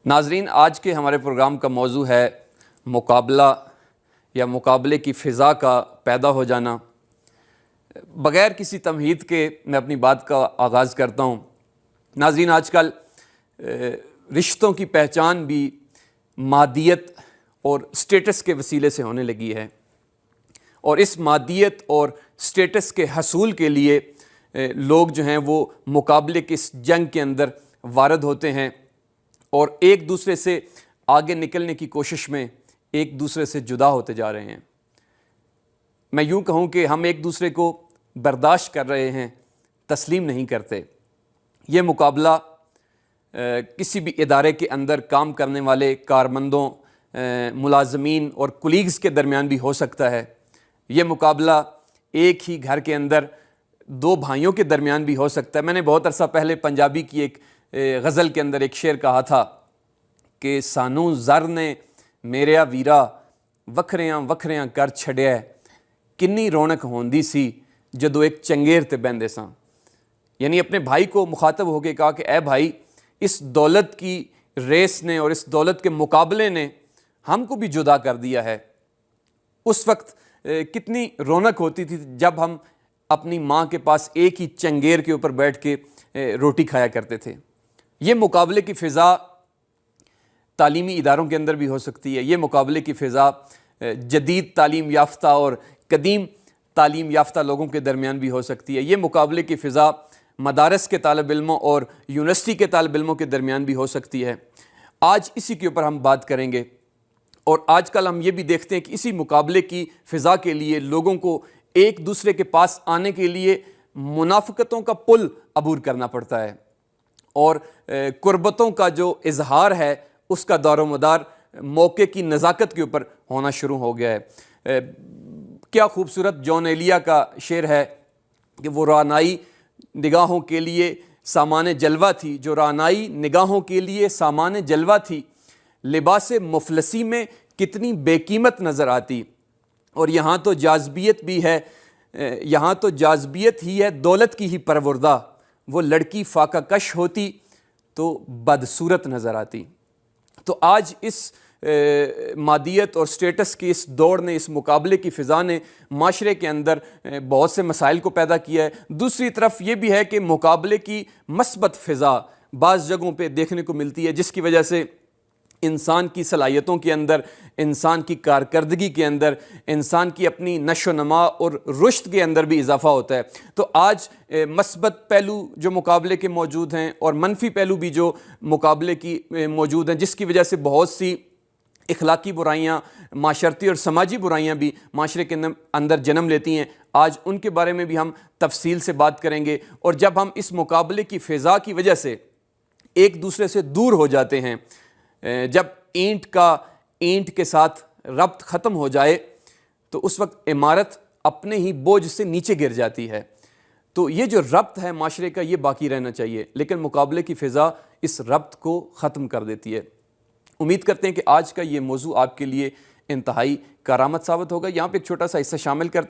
ناظرین، آج کے ہمارے پروگرام کا موضوع ہے مقابلہ یا مقابلے کی فضا کا پیدا ہو جانا۔ بغیر کسی تمہید کے میں اپنی بات کا آغاز کرتا ہوں۔ ناظرین، آج کل رشتوں کی پہچان بھی مادیت اور سٹیٹس کے وسیلے سے ہونے لگی ہے، اور اس مادیت اور سٹیٹس کے حصول کے لیے لوگ جو ہیں وہ مقابلے کی اس جنگ کے اندر وارد ہوتے ہیں اور ایک دوسرے سے آگے نکلنے کی کوشش میں ایک دوسرے سے جدا ہوتے جا رہے ہیں۔ میں یوں کہوں کہ ہم ایک دوسرے کو برداشت کر رہے ہیں، تسلیم نہیں کرتے۔ یہ مقابلہ کسی بھی ادارے کے اندر کام کرنے والے کارمندوں، ملازمین اور کولیگز کے درمیان بھی ہو سکتا ہے۔ یہ مقابلہ ایک ہی گھر کے اندر دو بھائیوں کے درمیان بھی ہو سکتا ہے۔ میں نے بہت عرصہ پہلے پنجابی کی ایک غزل کے اندر ایک شعر کہا تھا کہ سانو زر نے میریا ویرا وکھریاں وکھریاں کر چھڑیا، کنی رونق ہوندی سی جدو ایک چنگیر تے بہندے ساں۔ یعنی اپنے بھائی کو مخاطب ہو کے کہا کہ اے بھائی، اس دولت کی ریس نے اور اس دولت کے مقابلے نے ہم کو بھی جدا کر دیا ہے۔ اس وقت کتنی رونق ہوتی تھی جب ہم اپنی ماں کے پاس ایک ہی چنگیر کے اوپر بیٹھ کے روٹی کھایا کرتے تھے۔ یہ مقابلے کی فضا تعلیمی اداروں کے اندر بھی ہو سکتی ہے۔ یہ مقابلے کی فضا جدید تعلیم یافتہ اور قدیم تعلیم یافتہ لوگوں کے درمیان بھی ہو سکتی ہے۔ یہ مقابلے کی فضا مدارس کے طالب علموں اور یونیورسٹی کے طالب علموں کے درمیان بھی ہو سکتی ہے۔ آج اسی کے اوپر ہم بات کریں گے، اور آج کل ہم یہ بھی دیکھتے ہیں کہ اسی مقابلے کی فضا کے لیے لوگوں کو ایک دوسرے کے پاس آنے کے لیے منافقتوں کا پل عبور کرنا پڑتا ہے، اور قربتوں کا جو اظہار ہے اس کا دار و مدار موقع کی نزاکت کے اوپر ہونا شروع ہو گیا ہے۔ کیا خوبصورت جون ایلیا کا شعر ہے کہ وہ رعنائی نگاہوں کے لیے سامان جلوہ تھی، جو رعنائی نگاہوں کے لیے سامان جلوہ تھی، لباس مفلسی میں کتنی بے قیمت نظر آتی، اور یہاں تو جاذبیت بھی ہے، یہاں تو جاذبیت ہی ہے دولت کی ہی پروردہ، وہ لڑکی فاقہ کش ہوتی تو بدصورت نظر آتی۔ تو آج اس مادیت اور سٹیٹس کی اس دوڑ نے، اس مقابلے کی فضا نے معاشرے کے اندر بہت سے مسائل کو پیدا کیا ہے۔ دوسری طرف یہ بھی ہے کہ مقابلے کی مثبت فضا بعض جگہوں پہ دیکھنے کو ملتی ہے، جس کی وجہ سے انسان کی صلاحیتوں کے اندر، انسان کی کارکردگی کے اندر، انسان کی اپنی نشو و نما اور رشد کے اندر بھی اضافہ ہوتا ہے۔ تو آج مثبت پہلو جو مقابلے کے موجود ہیں اور منفی پہلو بھی جو مقابلے کی موجود ہیں، جس کی وجہ سے بہت سی اخلاقی برائیاں، معاشرتی اور سماجی برائیاں بھی معاشرے کے اندر جنم لیتی ہیں، آج ان کے بارے میں بھی ہم تفصیل سے بات کریں گے۔ اور جب ہم اس مقابلے کی فضا کی وجہ سے ایک دوسرے سے دور ہو جاتے ہیں، جب اینٹ کے ساتھ ربط ختم ہو جائے تو اس وقت عمارت اپنے ہی بوجھ سے نیچے گر جاتی ہے۔ تو یہ جو ربط ہے معاشرے کا، یہ باقی رہنا چاہیے، لیکن مقابلے کی فضا اس ربط کو ختم کر دیتی ہے۔ امید کرتے ہیں کہ آج کا یہ موضوع آپ کے لیے انتہائی کارآمد ثابت ہوگا۔ یہاں پہ ایک چھوٹا سا حصہ شامل کرتے